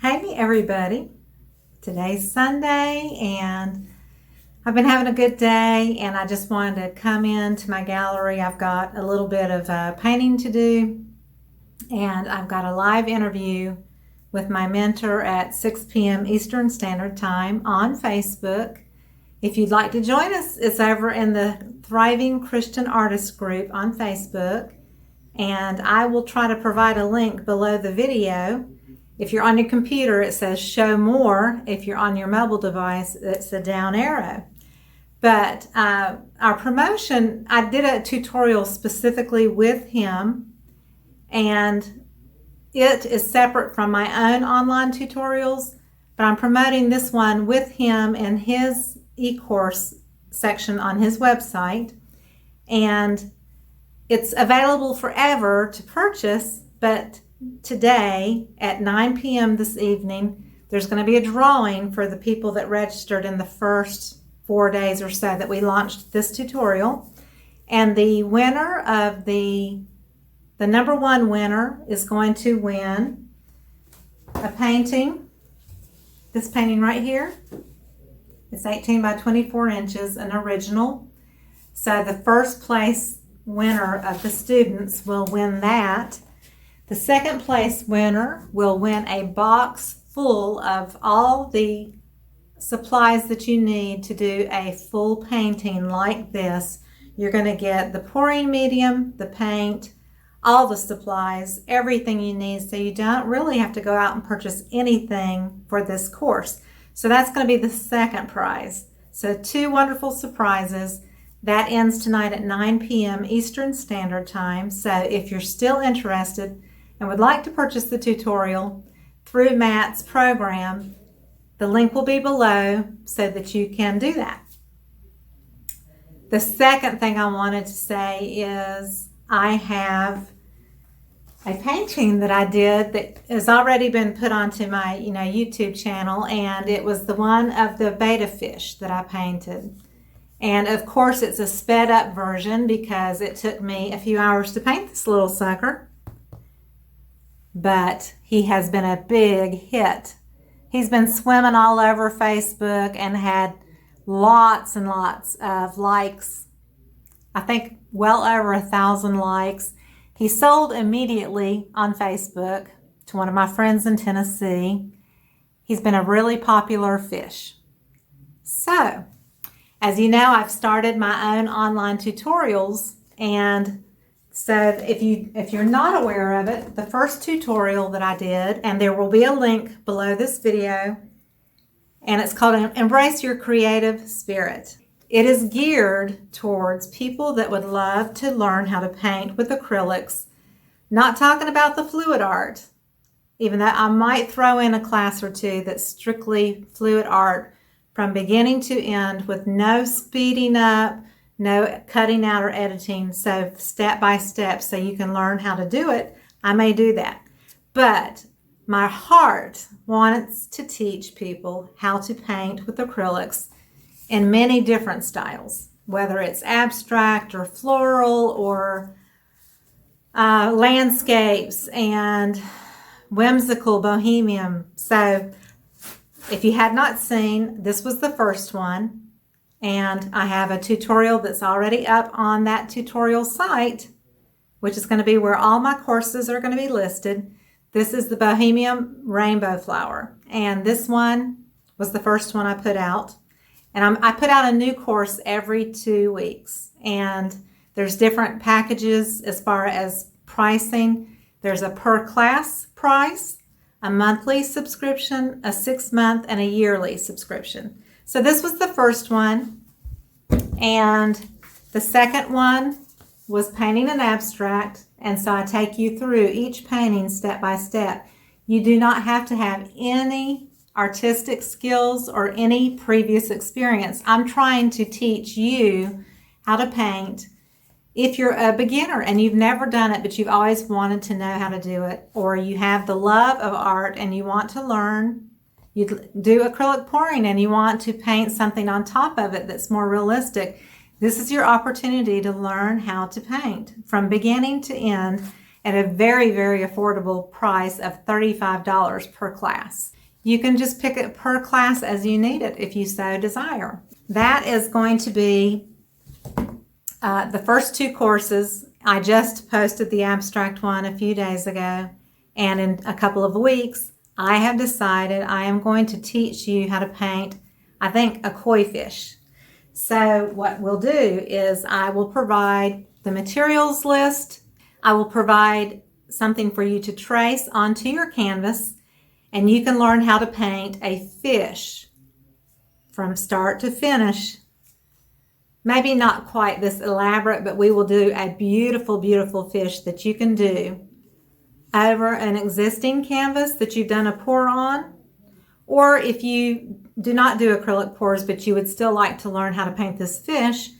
Hey everybody, today's Sunday and I've been having a good day and I just wanted to come into my gallery. I've got a little bit of painting to do and I've got a live interview with my mentor at 6 p.m. Eastern Standard Time on Facebook. If you'd like to join us, it's over in the Thriving Christian Artists group on Facebook, and I will try to provide a link below the video. If you're on your computer, it says show more. If you're on your mobile device, it's the down arrow. But our promotion, I did a tutorial specifically with him, and it is separate from my own online tutorials, but I'm promoting this one with him in his ECourse section on his website. And it's available forever to purchase, but today at 9 p.m. this evening, there's going to be a drawing for the people that registered in the first 4 days or so that we launched this tutorial. And the winner of the number one winner is going to win a painting. This painting right here. It's 18 by 24 inches, an original. So the first place winner of the students will win that. The second place winner will win a box full of all the supplies that you need to do a full painting like this. You're going to get the pouring medium, the paint, all the supplies, everything you need, so you don't really have to go out and purchase anything for this course. So that's going to be the second prize. So 2 wonderful surprises. That ends tonight at 9 p.m. Eastern Standard Time. So if you're still interested and would like to purchase the tutorial through Matt's program, the link will be below so that you can do that. The second thing I wanted to say is I have a painting that I did that has already been put onto my YouTube channel, and it was the one of the betta fish that I painted. And of course it's a sped up version because it took me a few hours to paint this little sucker. But he has been a big hit. He's been swimming all over Facebook and had lots and lots of likes. I think well over 1,000 likes. He sold immediately on Facebook to one of my friends in Tennessee. He's been a really popular fish. So, as you know, I've started my own online tutorials, and so if you're not aware of it, the first tutorial that I did, and there will be a link below this video, and it's called Embrace Your Creative Spirit. It is geared towards people that would love to learn how to paint with acrylics. Not talking about the fluid art, even though I might throw in a class or two that's strictly fluid art from beginning to end with no speeding up, no cutting out or editing, so step by step so you can learn how to do it. I may do that. But my heart wants to teach people how to paint with acrylics in many different styles, whether it's abstract or floral or landscapes and whimsical bohemian. So if you had not seen, this was the first one, and I have a tutorial that's already up on that tutorial site, which is going to be where all my courses are going to be listed. This is the Bohemian rainbow flower, and this one was the first one I put out. And I put out a new course every 2 weeks, and there's different packages as far as pricing. There's a per class price, a monthly subscription, a 6-month, and a yearly subscription. So this was the first one, and the second one was painting an abstract, and so I take you through each painting step by step. You do not have to have any artistic skills or any previous experience. I'm trying to teach you how to paint. If you're a beginner and you've never done it, but you've always wanted to know how to do it, or you have the love of art and you want to learn, you do acrylic pouring and you want to paint something on top of it that's more realistic, this is your opportunity to learn how to paint from beginning to end at a very, very affordable price of $35 per class. You can just pick it per class as you need it if you so desire. That is going to be the first 2 courses. I just posted the abstract one a few days ago, and in a couple of weeks, I have decided I am going to teach you how to paint, I think, a koi fish. So what we'll do is I will provide the materials list. I will provide something for you to trace onto your canvas, and you can learn how to paint a fish from start to finish. Maybe not quite this elaborate, but we will do a beautiful, beautiful fish that you can do over an existing canvas that you've done a pour on. Or if you do not do acrylic pours, but you would still like to learn how to paint this fish,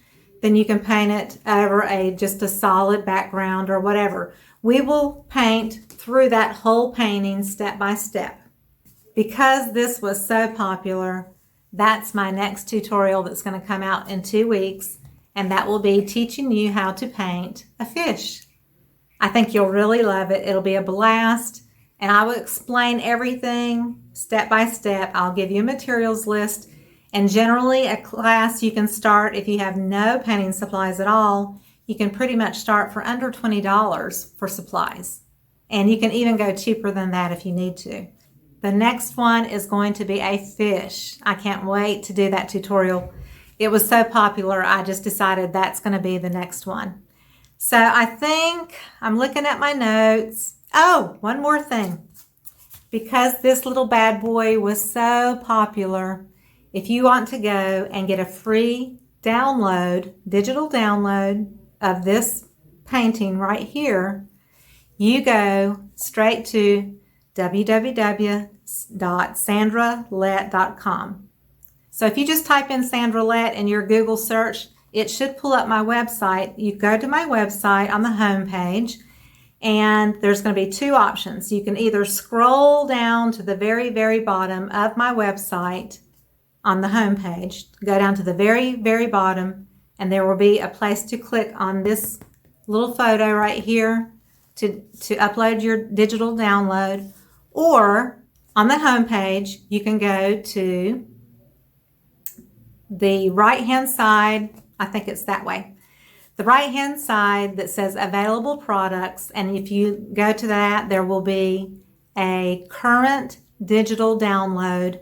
then you can paint it over just a solid background or whatever. We will paint through that whole painting step by step. Because this was so popular, that's my next tutorial that's going to come out in 2 weeks, and that will be teaching you how to paint a fish. I think you'll really love it. It'll be a blast, and I will explain everything step by step. I'll give you a materials list, and generally a class you can start if you have no painting supplies at all. You can pretty much start for under $20 for supplies, and you can even go cheaper than that if you need to. The next one is going to be a fish. I can't wait to do that tutorial. It was so popular, I just decided that's going to be the next one. So I think I'm looking at my notes. Oh, one more thing. Because this little bad boy was so popular, if you want to go and get a free download, digital download of this painting right here, you go straight to www.sandralett.com. So if you just type in Sandra Lett in your Google search, it should pull up my website. You go to my website on the home page, and there's going to be 2 options. You can either scroll down to the very, very bottom of my website on the home page, go down to the very, very bottom, and there will be a place to click on this little photo right here to upload your digital download. Or on the home page, you can go to the right-hand side. I think it's that way. The right-hand side that says available products, and if you go to that, there will be a current digital download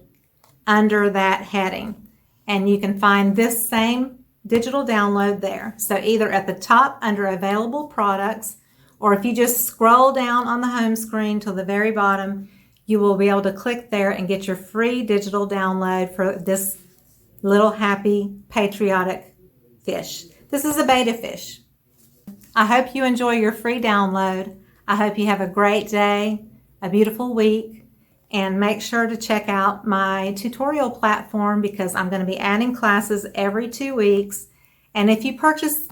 under that heading. And you can find this same digital download there. So either at the top under available products, or if you just scroll down on the home screen to the very bottom, you will be able to click there and get your free digital download for this little happy patriotic fish. This is a betta fish. I hope you enjoy your free download. I hope you have a great day, a beautiful week, and make sure to check out my tutorial platform because I'm going to be adding classes every 2 weeks. And if you purchase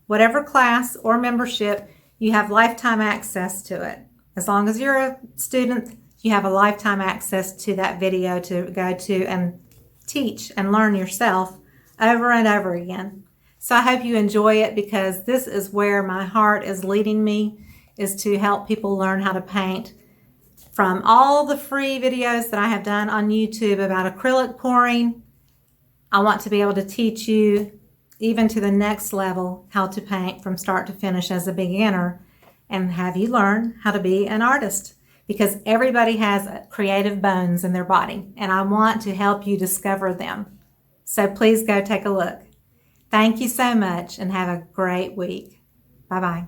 whatever class or membership, you have lifetime access to it. As long as you're a student, you have a lifetime access to that video to go to and teach and learn yourself over and over again. So I hope you enjoy it because this is where my heart is leading me, is to help people learn how to paint. From all the free videos that I have done on YouTube about acrylic pouring, I want to be able to teach you even to the next level how to paint from start to finish as a beginner and have you learn how to be an artist, because everybody has creative bones in their body and I want to help you discover them. So please go take a look. Thank you so much and have a great week. Bye-bye.